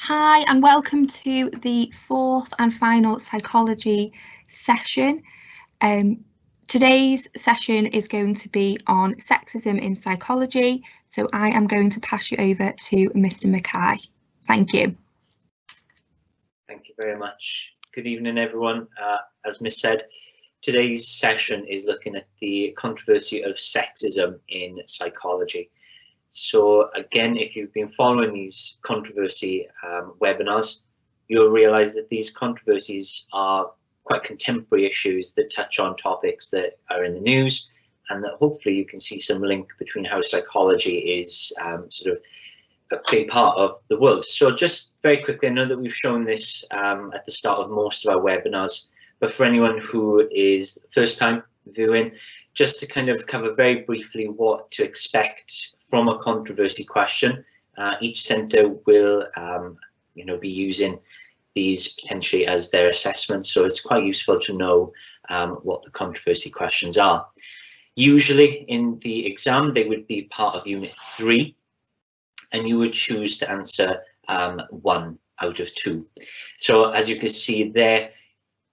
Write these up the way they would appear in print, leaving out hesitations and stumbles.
Hi and welcome to the fourth and final psychology session. Today's session is going to be on sexism in psychology, so I am going to pass you over to Mr. Mackay. Thank you. Thank you very much. Good evening, everyone. As Miss said, today's session is looking at the controversy of sexism in psychology. So again, if you've been following these controversy webinars, you'll realise that these controversies are quite contemporary issues that touch on topics that are in the news, and that hopefully you can see some link between how psychology is sort of a big part of the world. So just very quickly, I know that we've shown this at the start of most of our webinars, but for anyone who is first time viewing, just to kind of cover very briefly what to expect from a controversy question. Each centre will be using these potentially as their assessment, so it's quite useful to know what the controversy questions are. Usually in the exam they would be part of Unit 3, and you would choose to answer 1 out of 2. So as you can see there,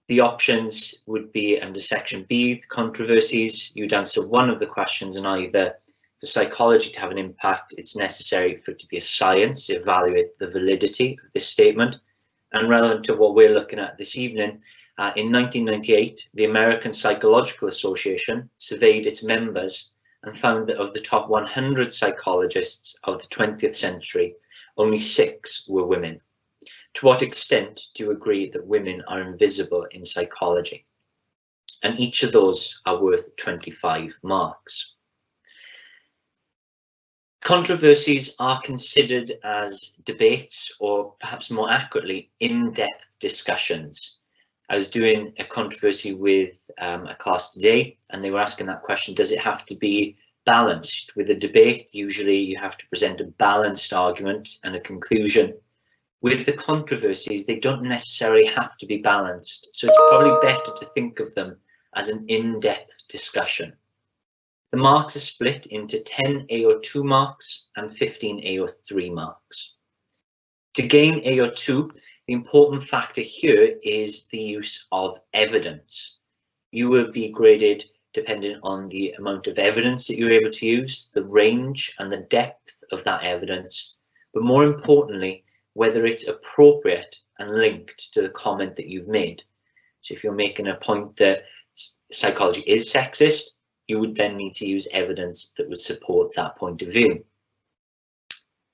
the options would be under section B, the controversies. You'd answer one of the questions, and either for psychology to have an impact, it's necessary for it to be a science to evaluate the validity of this statement. And relevant to what we're looking at this evening, in 1998, the American Psychological Association surveyed its members and found that of the top 100 psychologists of the 20th century, only 6 were women. To what extent do you agree that women are invisible in psychology? And each of those are worth 25 marks. Controversies are considered as debates, or perhaps more accurately, in-depth discussions. I was doing a controversy with a class today, and they were asking that question, does it have to be balanced? With a debate, usually you have to present a balanced argument and a conclusion. With the controversies, they don't necessarily have to be balanced, so it's probably better to think of them as an in-depth discussion. The marks are split into 10 AO2 marks and 15 AO3 marks. To gain AO2, the important factor here is the use of evidence. You will be graded depending on the amount of evidence that you're able to use, the range and the depth of that evidence, but more importantly, whether it's appropriate and linked to the comment that you've made. So if you're making a point that psychology is sexist, you would then need to use evidence that would support that point of view.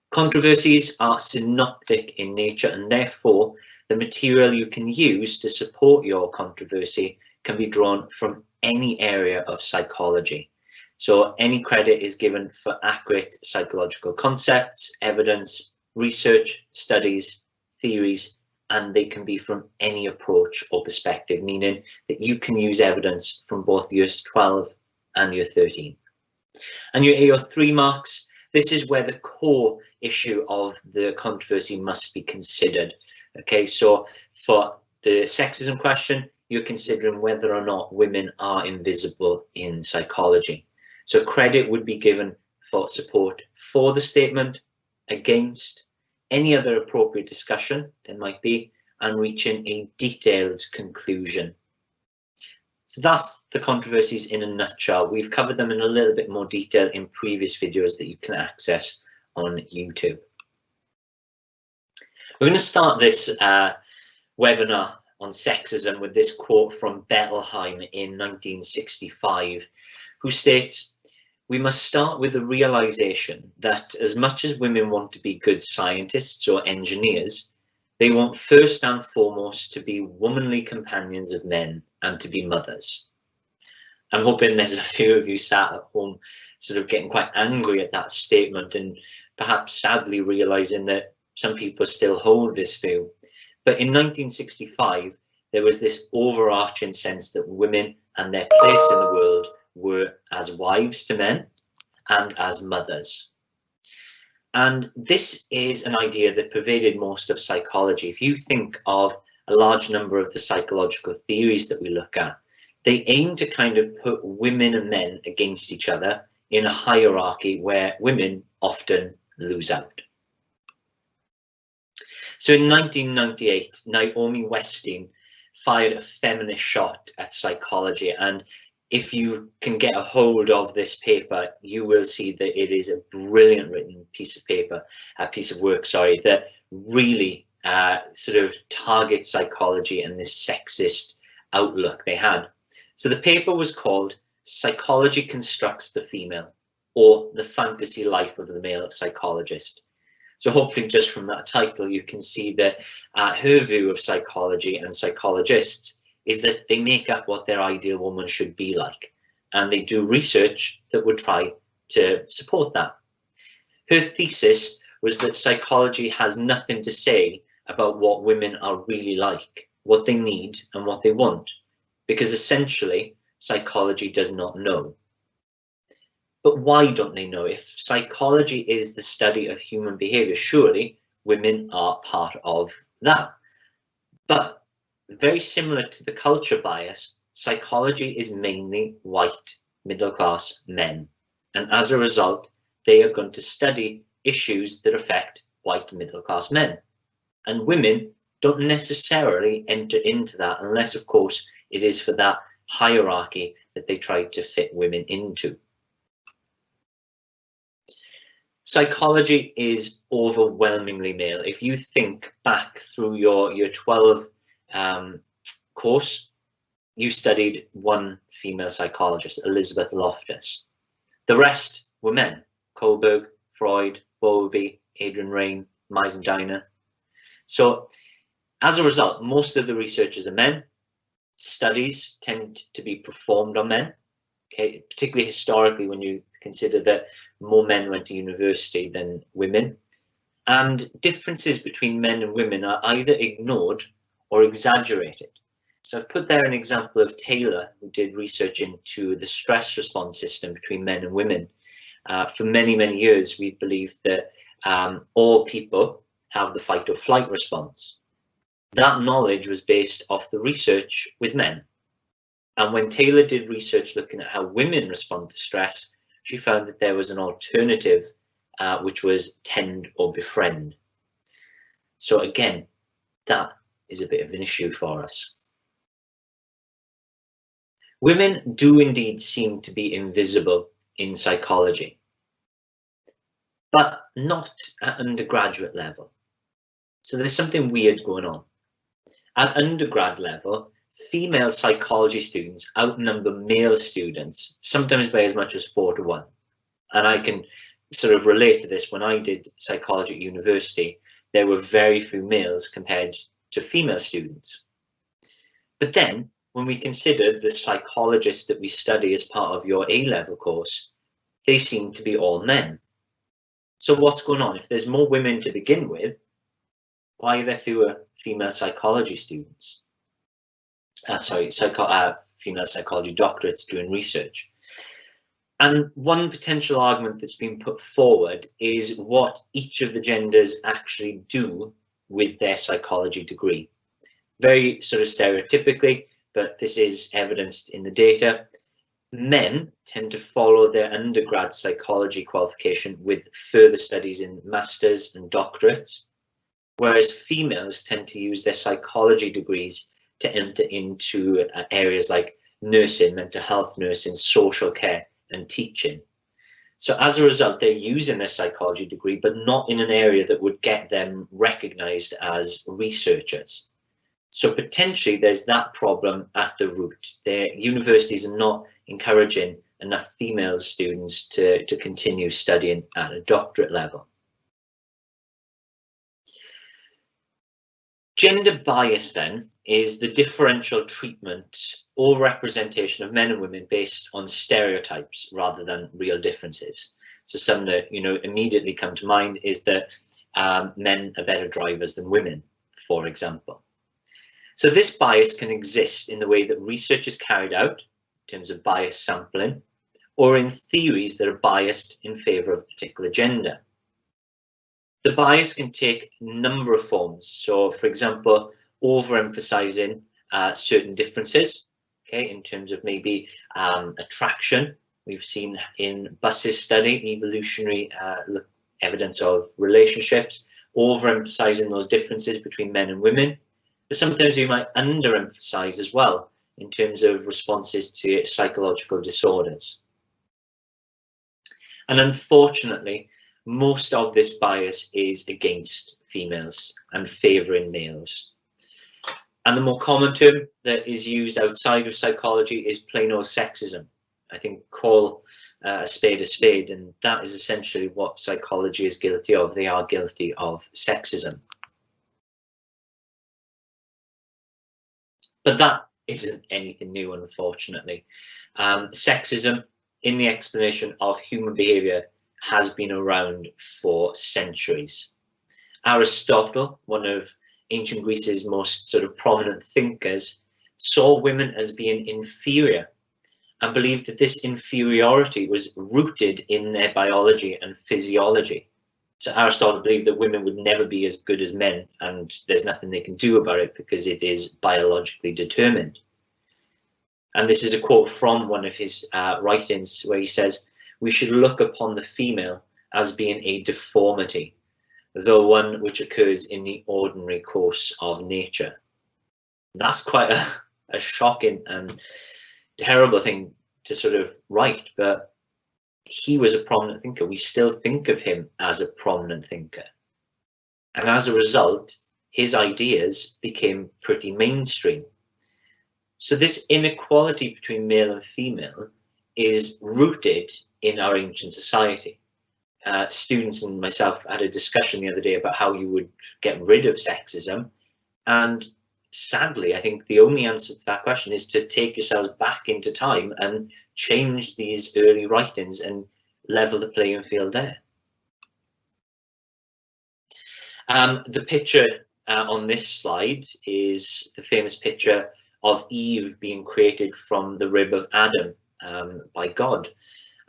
Controversies are synoptic in nature, and therefore the material you can use to support your controversy can be drawn from any area of psychology. So any credit is given for accurate psychological concepts, evidence, research, studies, theories, and they can be from any approach or perspective, meaning that you can use evidence from both years 12 and year 13. And your AO3 marks, this is where the core issue of the controversy must be considered. Okay, so for the sexism question, you're considering whether or not women are invisible in psychology. So credit would be given for support for the statement, against, any other appropriate discussion there might be, and reaching a detailed conclusion. So that's the controversies in a nutshell. We've covered them in a little bit more detail in previous videos that you can access on YouTube. We're going to start this webinar on sexism with this quote from Bettelheim in 1965, who states, "We must start with the realization that as much as women want to be good scientists or engineers, they want first and foremost to be womanly companions of men and to be mothers." I'm hoping there's a few of you sat at home sort of getting quite angry at that statement, and perhaps sadly realizing that some people still hold this view. But in 1965, there was this overarching sense that women and their place in the world were as wives to men and as mothers. And this is an idea that pervaded most of psychology. If you think of a large number of the psychological theories that we look at, they aim to kind of put women and men against each other in a hierarchy where women often lose out. So in 1998, Naomi Westing fired a feminist shot at psychology, and if you can get a hold of this paper, you will see that it is a brilliant written piece of work, that really sort of targets psychology and this sexist outlook they had. So the paper was called "Psychology Constructs the Female, or the Fantasy Life of the Male Psychologist." So hopefully just from that title, you can see that her view of psychology and psychologists is that they make up what their ideal woman should be like, and they do research that would try to support that. Her thesis was that psychology has nothing to say about what women are really like, what they need and what they want, because essentially psychology does not know. But why don't they know? If psychology is the study of human behavior, surely women are part of that. But very similar to the culture bias, psychology is mainly white middle-class men, and as a result they are going to study issues that affect white middle-class men, and women don't necessarily enter into that unless, of course, it is for that hierarchy that they try to fit women into. Psychology is overwhelmingly male. If you think back through your year 12 course, you studied one female psychologist, Elizabeth Loftus. The rest were men: Kholberg, Freud, Bowlby, Adrian Raine, Meisendiner. So as a result, most of the researchers are men. Studies tend to be performed on men, okay, particularly historically when you consider that more men went to university than women. And differences between men and women are either ignored or exaggerated. So I've put there an example of Taylor, who did research into the stress response system between men and women. For many, many years, we've believed that all people have the fight or flight response. That knowledge was based off the research with men. And when Taylor did research looking at how women respond to stress, she found that there was an alternative, which was tend or befriend. So again, that is a bit of an issue for us. Women do indeed seem to be invisible in psychology, but not at undergraduate level. So there's something weird going on. At undergrad level, female psychology students outnumber male students, sometimes by as much as 4 to 1. And I can sort of relate to this. When I did psychology at university, there were very few males compared to female students. But then, when we consider the psychologists that we study as part of your A-level course, they seem to be all men. So what's going on? If there's more women to begin with, why are there fewer female psychology students? Female psychology doctorates doing research. And one potential argument that's been put forward is what each of the genders actually do with their psychology degree. Very sort of stereotypically, but this is evidenced in the data. Men tend to follow their undergrad psychology qualification with further studies in masters and doctorates, whereas females tend to use their psychology degrees to enter into areas like nursing, mental health nursing, social care and teaching. So as a result, they're using their psychology degree, but not in an area that would get them recognized as researchers. So potentially there's that problem at the root. Their universities are not encouraging enough female students to continue studying at a doctorate level. Gender bias then is the differential treatment or representation of men and women based on stereotypes rather than real differences. So some that immediately come to mind is that men are better drivers than women, for example. So this bias can exist in the way that research is carried out in terms of bias sampling, or in theories that are biased in favour of a particular gender. The bias can take a number of forms. So, for example, overemphasizing certain differences, okay, in terms of maybe attraction. We've seen in Buss's study evolutionary evidence of relationships, overemphasizing those differences between men and women, but sometimes we might underemphasize as well in terms of responses to psychological disorders. And unfortunately, most of this bias is against females and favouring males. And the more common term that is used outside of psychology is plain old sexism. I think call a spade, and that is essentially what psychology is guilty of. They are guilty of sexism. But that isn't anything new, unfortunately. Sexism in the explanation of human behaviour has been around for centuries. Aristotle, one of ancient Greece's most sort of prominent thinkers, saw women as being inferior and believed that this inferiority was rooted in their biology and physiology. So Aristotle believed that women would never be as good as men, and there's nothing they can do about it because it is biologically determined. And this is a quote from one of his writings where he says, "We should look upon the female as being a deformity, though one which occurs in the ordinary course of nature." That's quite a shocking and terrible thing to sort of write, but he was a prominent thinker. We still think of him as a prominent thinker. And as a result, his ideas became pretty mainstream. So this inequality between male and female is rooted in our ancient society. Students and myself had a discussion the other day about how you would get rid of sexism. And sadly, I think the only answer to that question is to take yourselves back into time and change these early writings and level the playing field there. The picture on this slide is the famous picture of Eve being created from the rib of Adam by God.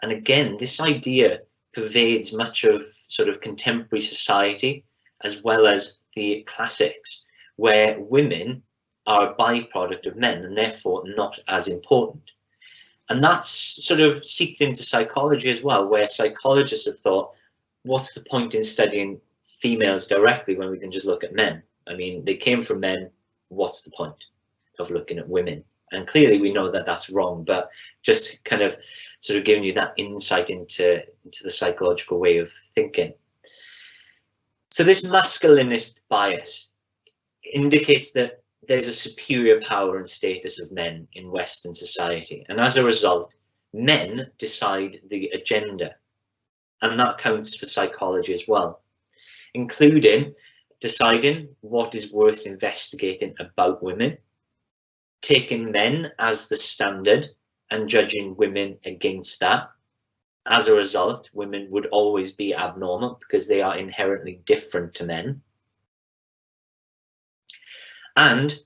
And again, this idea pervades much of sort of contemporary society as well as the classics, where women are a byproduct of men and therefore not as important. And that's sort of seeped into psychology as well, where psychologists have thought, what's the point in studying females directly when we can just look at men? I mean, they came from men, what's the point of looking at women? And clearly we know that that's wrong, but just kind of sort of giving you that insight into the psychological way of thinking. So this masculinist bias indicates that there's a superior power and status of men in Western society. And as a result, men decide the agenda. And that counts for psychology as well, including deciding what is worth investigating about women, taking men as the standard and judging women against that. As a result, women would always be abnormal because they are inherently different to men. And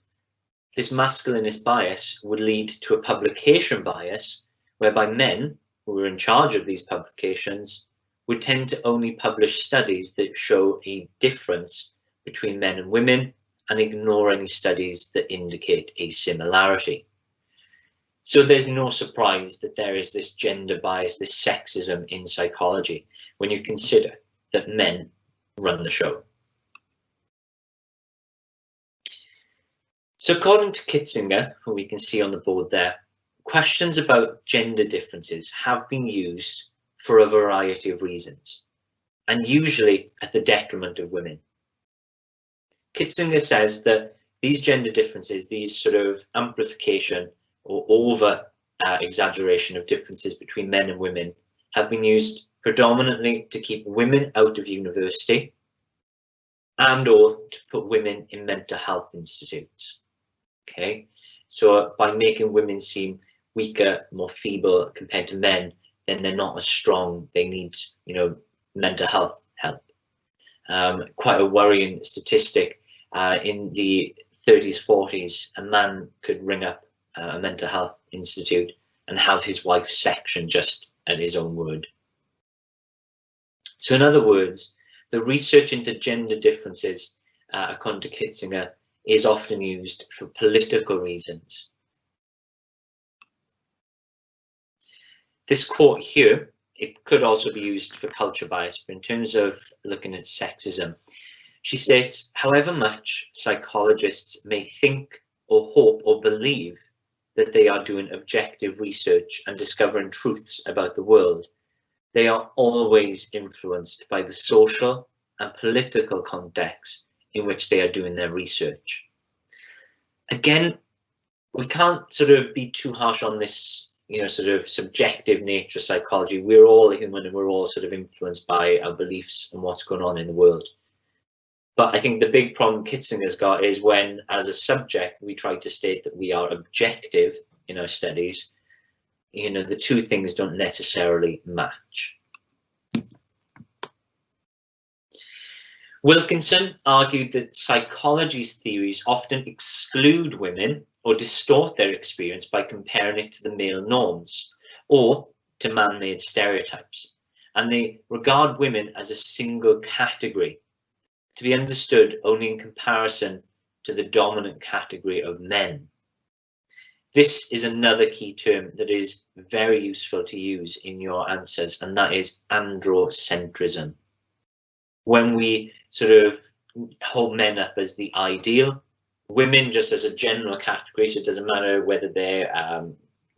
this masculinist bias would lead to a publication bias whereby men who are in charge of these publications would tend to only publish studies that show a difference between men and women and ignore any studies that indicate a similarity. So there's no surprise that there is this gender bias, this sexism in psychology when you consider that men run the show. So according to Kitzinger, who we can see on the board there, questions about gender differences have been used for a variety of reasons, and usually at the detriment of women. Kitzinger says that these gender differences, these sort of amplification or over exaggeration of differences between men and women, have been used predominantly to keep women out of university and or to put women in mental health institutes. Okay, so by making women seem weaker, more feeble compared to men, then they're not as strong. They need, mental health help. Quite a worrying statistic. In the 30s, 40s, a man could ring up a mental health institute and have his wife sectioned just at his own word. So in other words, the research into gender differences, according to Kitzinger, is often used for political reasons. This quote here, it could also be used for culture bias, but in terms of looking at sexism, She states, however much psychologists may think or hope or believe that they are doing objective research and discovering truths about the world, they are always influenced by the social and political context in which they are doing their research. Again, we can't sort of be too harsh on this, sort of subjective nature of psychology. We're all human and we're all sort of influenced by our beliefs and what's going on in the world. But I think the big problem Kitzinger's got is when, as a subject, we try to state that we are objective in our studies, the two things don't necessarily match. Wilkinson argued that psychology's theories often exclude women or distort their experience by comparing it to the male norms or to man-made stereotypes, and they regard women as a single category to be understood only in comparison to the dominant category of men. This is another key term that is very useful to use in your answers, and that is androcentrism. When we sort of hold men up as the ideal, women just as a general category, so it doesn't matter whether they're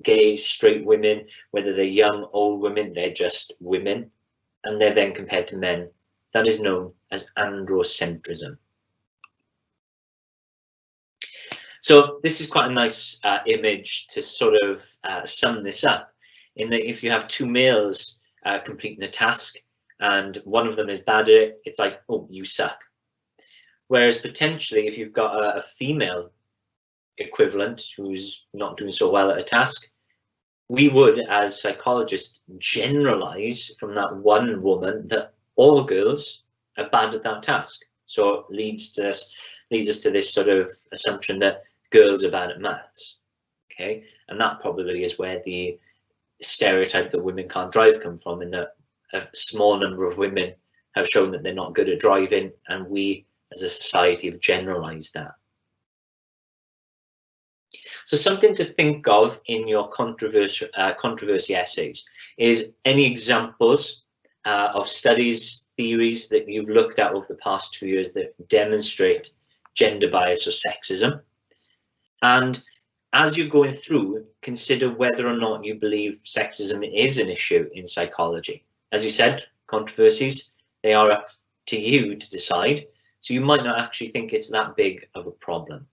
gay, straight women, whether they're young, old women, they're just women, and they're then compared to men. That is known as androcentrism. So this is quite a nice image to sort of sum this up, in that if you have two males completing a task and one of them is bad at it, it's like, oh, you suck. Whereas potentially if you've got a female equivalent who's not doing so well at a task, we would, as psychologists, generalize from that one woman that all girls are bad at that task. So it leads us to this sort of assumption that girls are bad at maths. Okay, and that probably is where the stereotype that women can't drive come from, in that a small number of women have shown that they're not good at driving, and we as a society have generalized that. So something to think of in your controversy essays is any examples of studies, theories that you've looked at over the past 2 years that demonstrate gender bias or sexism. And as you're going through, consider whether or not you believe sexism is an issue in psychology. As you said, controversies, they are up to you to decide. So you might not actually think it's that big of a problem.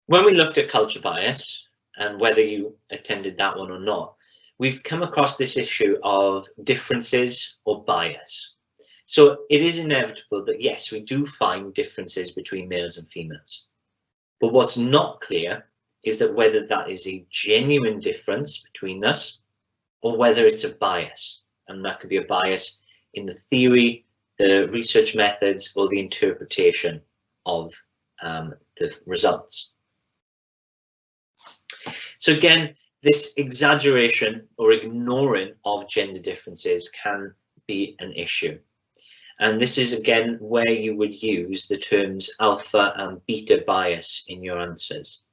When we looked at culture bias, and whether you attended that one or not, we've come across this issue of differences or bias. So it is inevitable that, yes, we do find differences between males and females. But what's not clear is that whether that is a genuine difference between us or whether it's a bias. And that could be a bias in the theory, the research methods, or the interpretation of the results. So again, this exaggeration or ignoring of gender differences can be an issue. And this is again where you would use the terms alpha and beta bias in your answers.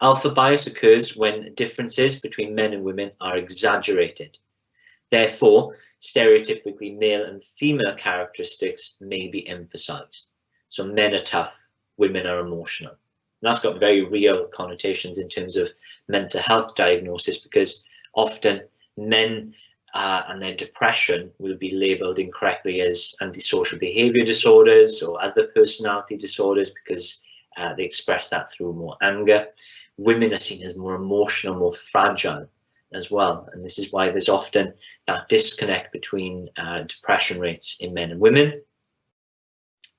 Alpha bias occurs when differences between men and women are exaggerated. Therefore, stereotypically male and female characteristics may be emphasized. So men are tough, women are emotional. And that's got very real connotations in terms of mental health diagnosis, because often men and their depression will be labelled incorrectly as antisocial behaviour disorders or other personality disorders because they express that through more anger. Women are seen as more emotional, more fragile as well. And this is why there's often that disconnect between depression rates in men and women.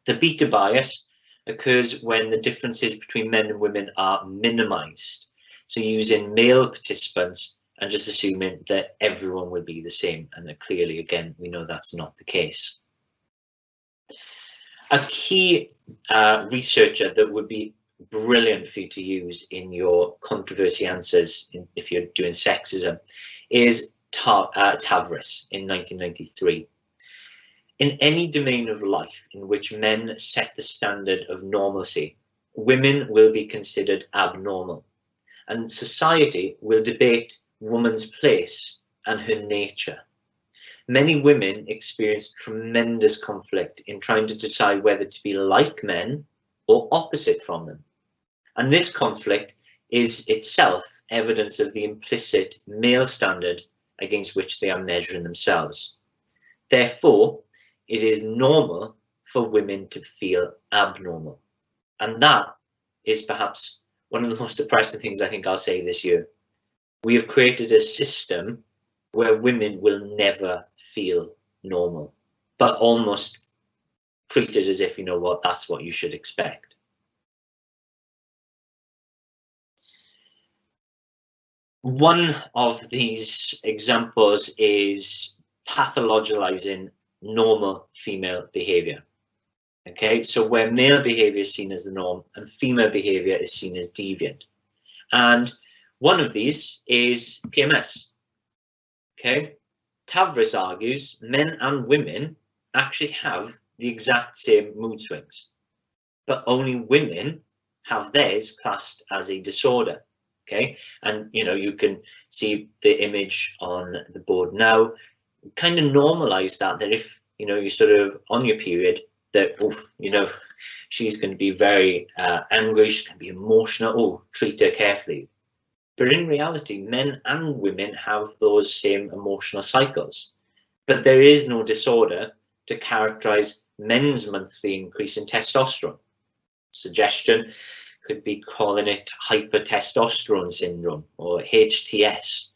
The beta bias occurs when the differences between men and women are minimized. So using male participants and just assuming that everyone will be the same. And that clearly, again, we know that's not the case. A key researcher that would be brilliant for you to use in your controversy answers if you're doing sexism is Tavris in 1993. In any domain of life in which men set the standard of normalcy, women will be considered abnormal, and society will debate woman's place and her nature. many women experience tremendous conflict in trying to decide whether to be like men or opposite from them. And this conflict is itself evidence of the implicit male standard against which they are measuring themselves. Therefore, it is normal for women to feel abnormal. And that is perhaps one of the most depressing things I think I'll say this year. We have created a system where women will never feel normal, but almost treated as if, you know what, that's what you should expect. One of these examples is pathologizing normal female behavior. Okay, so where male behavior is seen as the norm and female behavior is seen as deviant. And one of these is PMS. Okay, Tavris argues men and women actually have the exact same mood swings, but only women have theirs classed as a disorder. Okay, and you can see the image on the board now. Kind of normalize that if you're sort of on your period, that she's going to be very angry, she's going to be emotional, treat her carefully. But in reality, men and women have those same emotional cycles, but there is no disorder to characterize men's monthly increase in testosterone. Suggestion could be calling it hypertestosterone syndrome or HTS,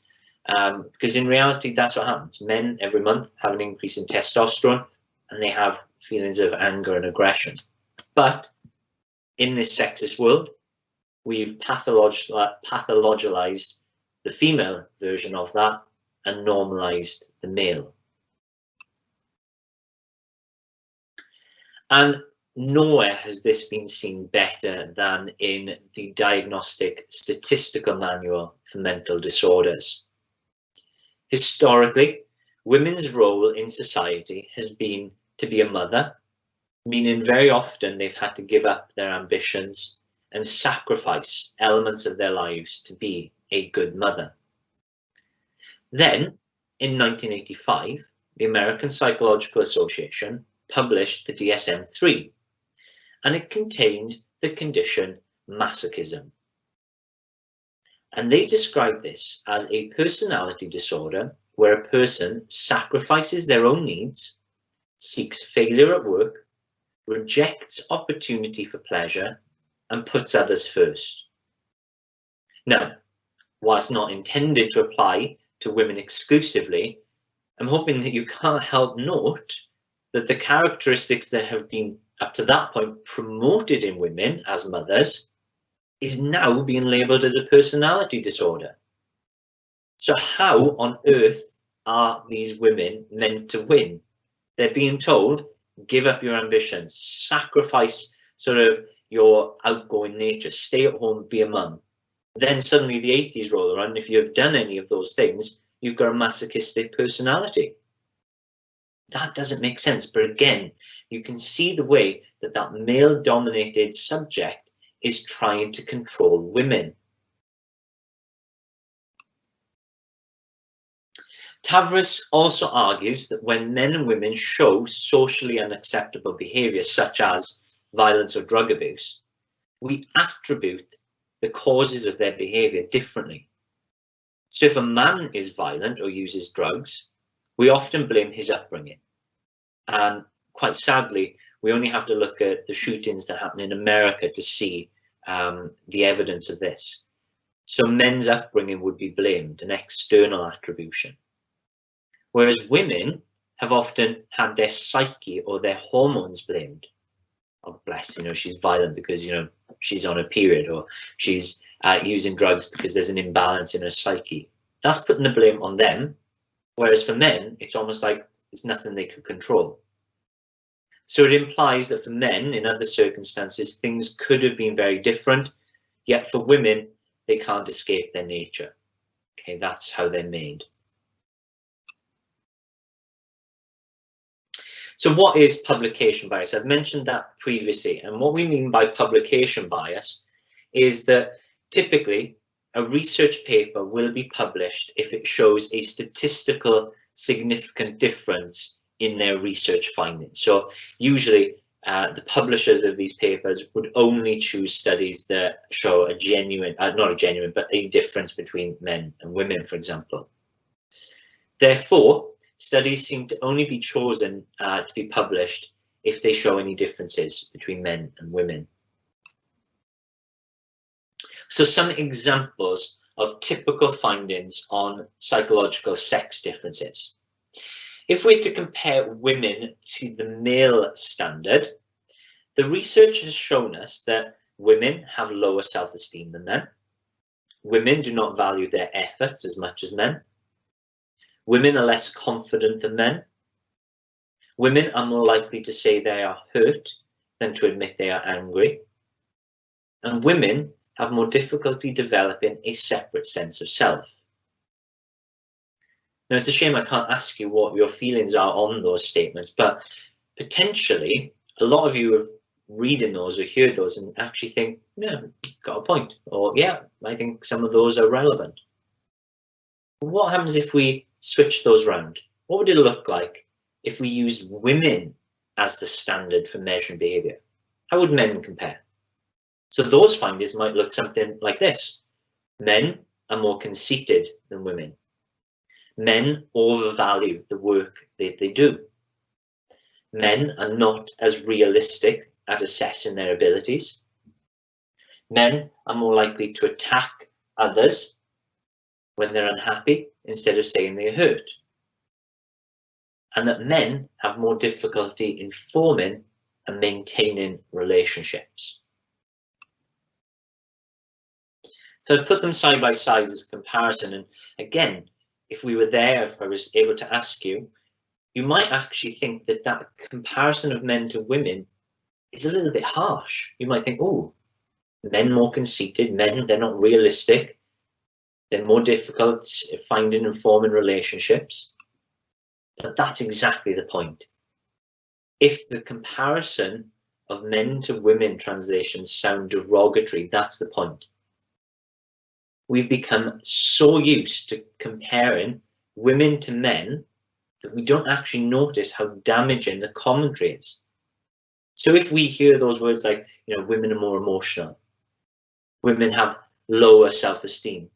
because in reality that's what happens. Men every month have an increase in testosterone and they have feelings of anger and aggression. But in this sexist world, we've pathologized the female version of that and normalized the male. And nowhere has this been seen better than in the Diagnostic Statistical Manual for Mental Disorders. Historically, women's role in society has been to be a mother, meaning very often they've had to give up their ambitions and sacrifice elements of their lives to be a good mother. Then, in 1985, the American Psychological Association published the DSM-3, and it contained the condition masochism. And they described this as a personality disorder where a person sacrifices their own needs, seeks failure at work, rejects opportunity for pleasure, and puts others first. Now, whilst not intended to apply to women exclusively, I'm hoping that you can't help note that the characteristics that have been up to that point promoted in women as mothers is now being labelled as a personality disorder. So how on earth are these women meant to win? They're being told, give up your ambitions, sacrifice sort of your outgoing nature, stay at home, be a mum. Then suddenly the 80s roll around, and if you've done any of those things, you've got a masochistic personality. That doesn't make sense. But again, you can see the way that that male-dominated subject is trying to control women. Tavris also argues that when men and women show socially unacceptable behaviour, such as violence or drug abuse, we attribute the causes of their behaviour differently. So if a man is violent or uses drugs, we often blame his upbringing. And quite sadly, we only have to look at the shootings that happen in America to see the evidence of this. So men's upbringing would be blamed, an external attribution. Whereas women have often had their psyche or their hormones blamed. Oh, bless, she's violent because, she's on a period, or she's using drugs because there's an imbalance in her psyche. That's putting the blame on them. Whereas for men, it's almost like it's nothing they could control. So it implies that for men, in other circumstances, things could have been very different, yet for women, they can't escape their nature. Okay, that's how they're made. So what is publication bias? I've mentioned that previously, and what we mean by publication bias is that typically a research paper will be published if it shows a statistical significant difference in their research findings. So usually the publishers of these papers would only choose studies that show a genuine, not a genuine, but a difference between men and women, for example. Therefore, studies seem to only be chosen to be published if they show any differences between men and women. So some examples of typical findings on psychological sex differences. If we're to compare women to the male standard, the research has shown us that women have lower self-esteem than men. Women do not value their efforts as much as men. Women are less confident than men. Women are more likely to say they are hurt than to admit they are angry. And women have more difficulty developing a separate sense of self. Now, it's a shame I can't ask you what your feelings are on those statements, but potentially a lot of you have reading those or heard those and actually think, yeah, got a point, or yeah, I think some of those are relevant. What happens if we switch those round? What would it look like if we used women as the standard for measuring behavior? How would men compare? So those findings might look something like this. Men are more conceited than women. Men overvalue the work that they do. Men are not as realistic at assessing their abilities. Men are more likely to attack others when they're unhappy instead of saying they're hurt. And that men have more difficulty in forming and maintaining relationships. So I've put them side by side as a comparison, and again, if we were there, if I was able to ask you, you might actually think that that comparison of men to women is a little bit harsh. You might think, oh, men more conceited, men, they're not realistic, they're more difficult at finding and forming relationships. But that's exactly the point. If the comparison of men to women translations sound derogatory, that's the point. We've become so used to comparing women to men that we don't actually notice how damaging the commentary is. So if we hear those words like, you know, women are more emotional, women have lower self-esteem,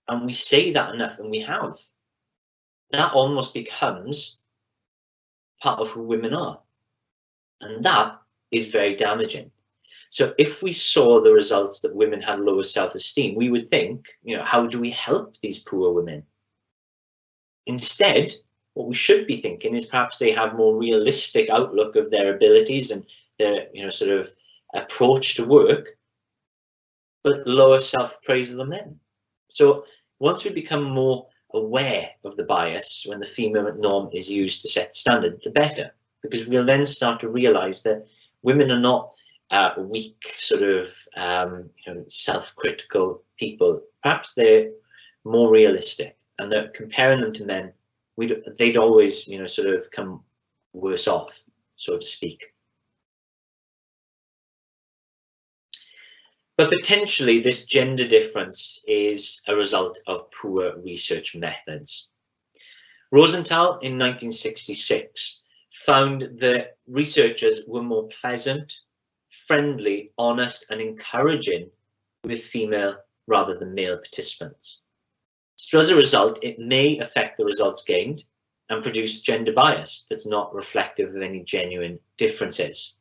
and we say that enough, and we have, that almost becomes part of who women are. And that is very damaging. So if we saw the results that women had lower self-esteem, we would think, you know, how do we help these poor women? Instead, what we should be thinking is perhaps they have more realistic outlook of their abilities and their, you know, sort of approach to work, but lower self-appraisal than men. So once we become more aware of the bias when the female norm is used to set the standard, the better, because we'll then start to realize that women are not weak, sort of you know, self-critical people. Perhaps they're more realistic, and that comparing them to men, they'd always, you know, sort of come worse off, so to speak. But potentially this gender difference is a result of poor research methods. Rosenthal in 1966 found that researchers were more pleasant, friendly, honest, and encouraging with female rather than male participants. So as a result, it may affect the results gained and produce gender bias that's not reflective of any genuine differences.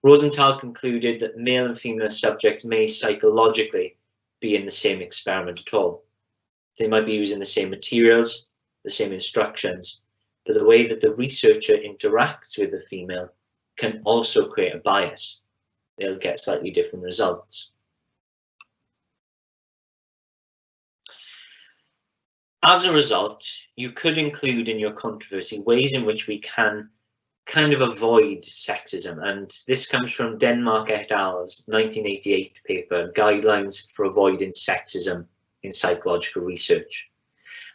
Rosenthal concluded that male and female subjects may psychologically be in the same experiment at all. They might be using the same materials, the same instructions, but the way that the researcher interacts with the female can also create a bias. They'll get slightly different results. As a result, you could include in your controversy ways in which we can kind of avoid sexism, and this comes from Denmark et al.'s 1988 paper, Guidelines for Avoiding Sexism in Psychological Research.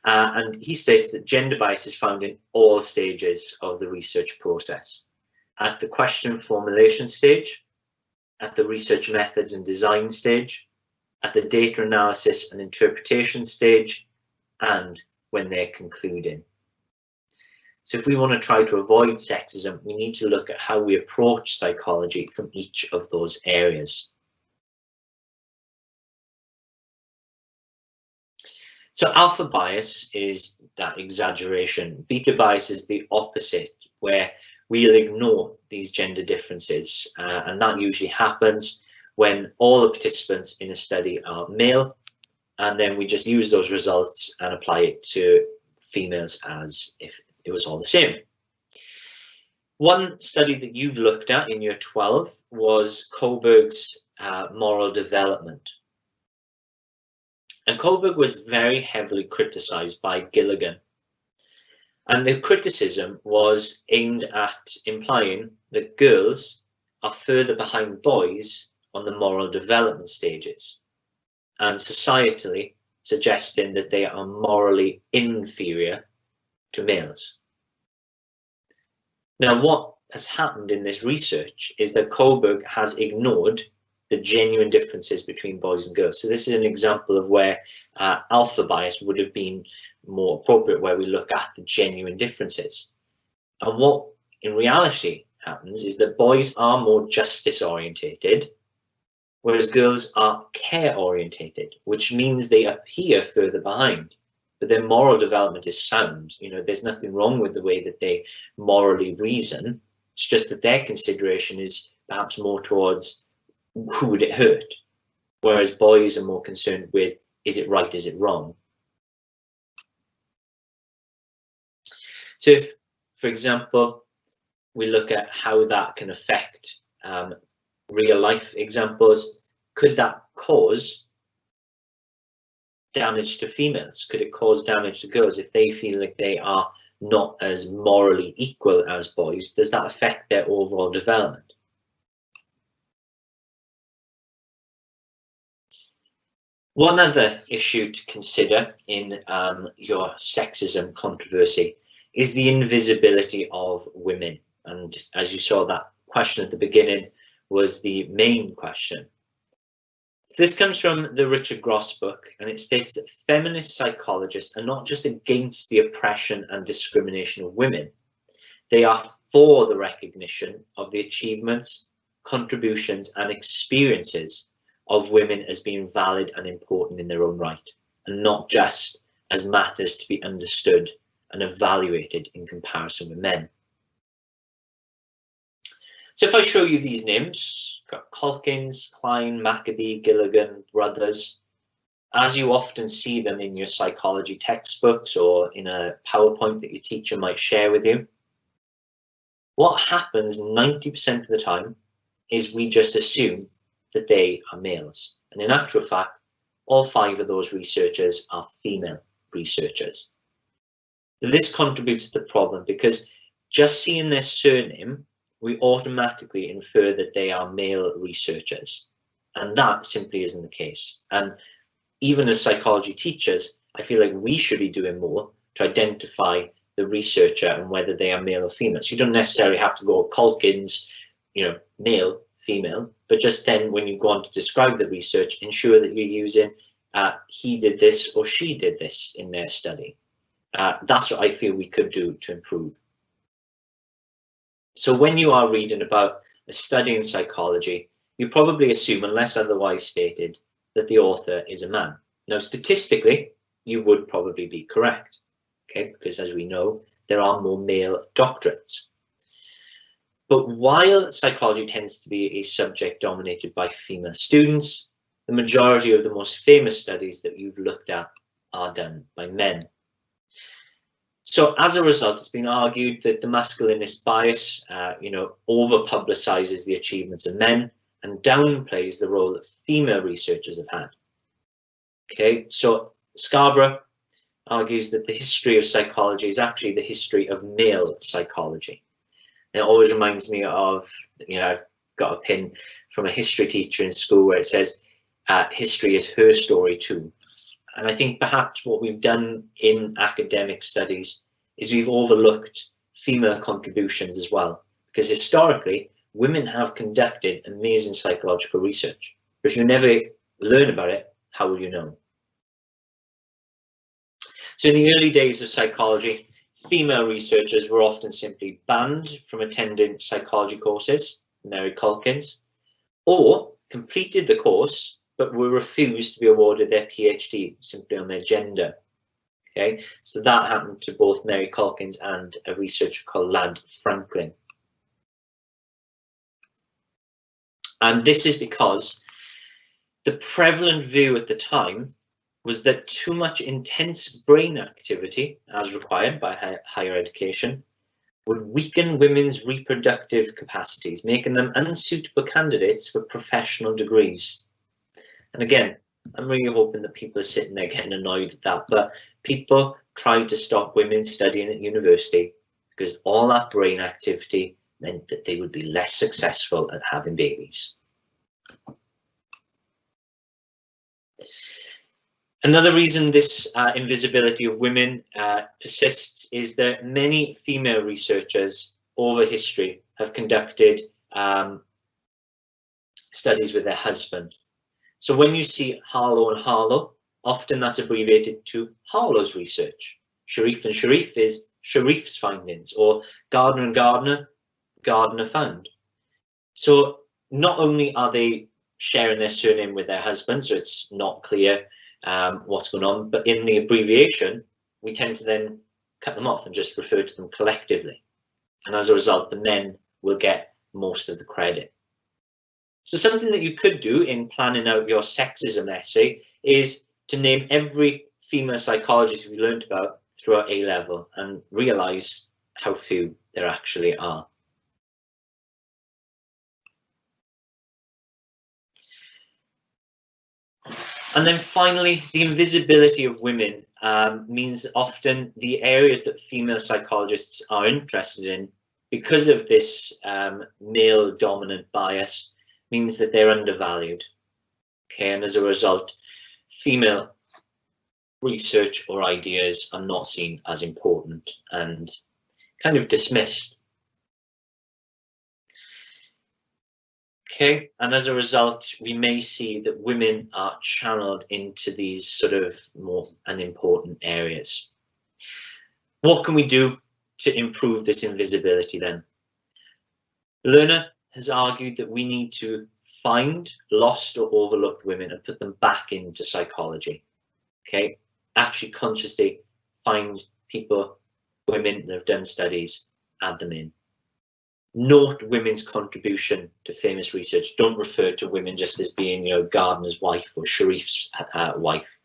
And he states that gender bias is found in all stages of the research process. At the question formulation stage, at the research methods and design stage, at the data analysis and interpretation stage, and when they're concluding. So if we want to try to avoid sexism, we need to look at how we approach psychology from each of those areas. So alpha bias is that exaggeration. Beta bias is the opposite, where we'll ignore these gender differences. And that usually happens when all the participants in a study are male, and then we just use those results and apply it to females as if it was all the same. One study that you've looked at in year 12 was Kholberg's moral development. And Kholberg was very heavily criticised by Gilligan. And the criticism was aimed at implying that girls are further behind boys on the moral development stages, and societally suggesting that they are morally inferior to males. Now, what has happened in this research is that Kholberg has ignored the genuine differences between boys and girls. So this is an example of where alpha bias would have been more appropriate, where we look at the genuine differences. And what in reality happens is that boys are more justice orientated, whereas girls are care orientated, which means they appear further behind, but their moral development is sound. You know, there's nothing wrong with the way that they morally reason. It's just that their consideration is perhaps more towards who would it hurt, whereas boys are more concerned with, is it right, is it wrong? So if, for example, we look at how that can affect real life examples, could that cause damage to females? Could it cause damage to girls if they feel like they are not as morally equal as boys? Does that affect their overall development? One other issue to consider in your sexism controversy is the invisibility of women. And as you saw, that question at the beginning was the main question. This comes from the Richard Gross book, and it states that feminist psychologists are not just against the oppression and discrimination of women, they are for the recognition of the achievements, contributions, and experiences of women as being valid and important in their own right, and not just as matters to be understood and evaluated in comparison with men. So if I show you these names, got Calkins, Klein, Maccabee, Gilligan, Brothers, as you often see them in your psychology textbooks or in a PowerPoint that your teacher might share with you, what happens 90% of the time is we just assume that they are males. And in actual fact, all 5 of those researchers are female researchers. This contributes to the problem because just seeing their surname, we automatically infer that they are male researchers. And that simply isn't the case. And even as psychology teachers, I feel like we should be doing more to identify the researcher and whether they are male or female. So you don't necessarily have to go Calkins, you know, male, female, but just then when you go on to describe the research, ensure that you're using he did this or she did this in their study. That's what I feel we could do to improve. So when you are reading about a study in psychology, you probably assume, unless otherwise stated, that the author is a man. Now, statistically, you would probably be correct, okay, because as we know, there are more male doctorates. But while psychology tends to be a subject dominated by female students, the majority of the most famous studies that you've looked at are done by men. So as a result, it's been argued that the masculinist bias, over-publicizes the achievements of men and downplays the role that female researchers have had. Okay, so Scarborough argues that the history of psychology is actually the history of male psychology. And it always reminds me of, I've got a pin from a history teacher in school where it says, history is her story too. And I think perhaps what we've done in academic studies is we've overlooked female contributions as well, because historically women have conducted amazing psychological research. But if you never learn about it, how will you know? So in the early days of psychology, female researchers were often simply banned from attending psychology courses, Mary Calkins, or completed the course but were refused to be awarded their PhD simply on their gender. Okay, so that happened to both Mary Calkins and a researcher called Ladd Franklin. And this is because the prevalent view at the time was that too much intense brain activity, as required by higher education, would weaken women's reproductive capacities, making them unsuitable candidates for professional degrees. And again, I'm really hoping that people are sitting there getting annoyed at that, but people tried to stop women studying at university because all that brain activity meant that they would be less successful at having babies. Another reason this invisibility of women persists is that many female researchers over history have conducted studies with their husband. So when you see Harlow and Harlow, often that's abbreviated to Harlow's research. Sharif and Sharif is Sharif's findings, or Gardner and Gardner, Gardner found. So not only are they sharing their surname with their husbands, so it's not clear what's going on, but in the abbreviation, we tend to then cut them off and just refer to them collectively. And as a result, the men will get most of the credit. So something that you could do in planning out your sexism essay is to name every female psychologist we learned about throughout A-level and realize how few there actually are. And then finally, the invisibility of women means that often the areas that female psychologists are interested in, because of this male dominant bias, means that they're undervalued. Okay, and as a result, female research or ideas are not seen as important and kind of dismissed. Okay, and as a result, we may see that women are channeled into these sort of more unimportant areas. What can we do to improve this invisibility then? Lerner has argued that we need to find lost or overlooked women and put them back into psychology. Okay, actually consciously find people, women that have done studies, add them in. Note women's contribution to famous research. Don't refer to women just as being, you know, Gardner's wife or Sharif's wife.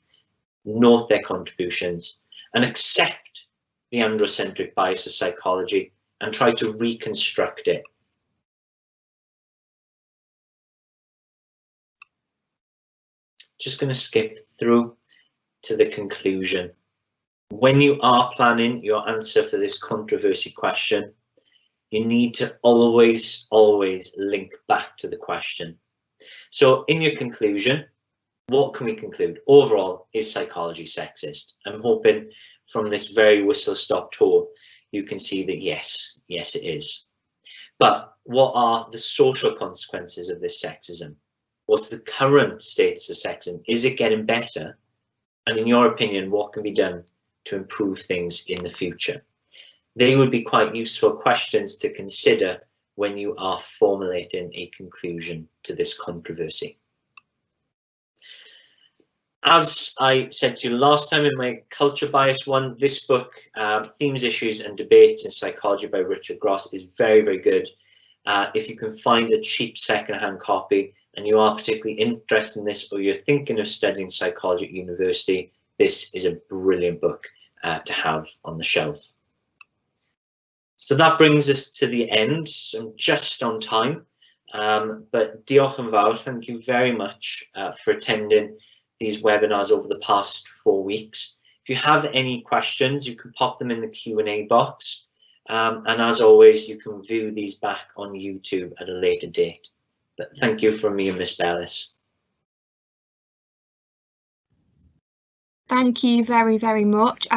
Note their contributions and accept the androcentric bias of psychology and try to reconstruct it. Just going to skip through to the conclusion. When you are planning your answer for this controversy question, you need to always link back to the question. So in your conclusion, what can we conclude? Overall, is psychology sexist? I'm hoping from this very whistle-stop tour, you can see that yes, it is. But what are the social consequences of this sexism? What's the current status of sexism? Is it getting better? And in your opinion, what can be done to improve things in the future? They would be quite useful questions to consider when you are formulating a conclusion to this controversy. As I said to you last time in my culture bias one, this book, Themes, Issues and Debates in Psychology by Richard Gross, is very good. If you can find a cheap second-hand copy and you are particularly interested in this, or you're thinking of studying psychology at university, this is a brilliant book to have on the shelf. So that brings us to the end. I'm just on time, but diolch yn fawr, thank you very much for attending these webinars over the past 4 weeks. If you have any questions, you can pop them in the Q&A box. And as always, you can view these back on YouTube at a later date. But thank you from me and Miss Bellis. Thank you very much.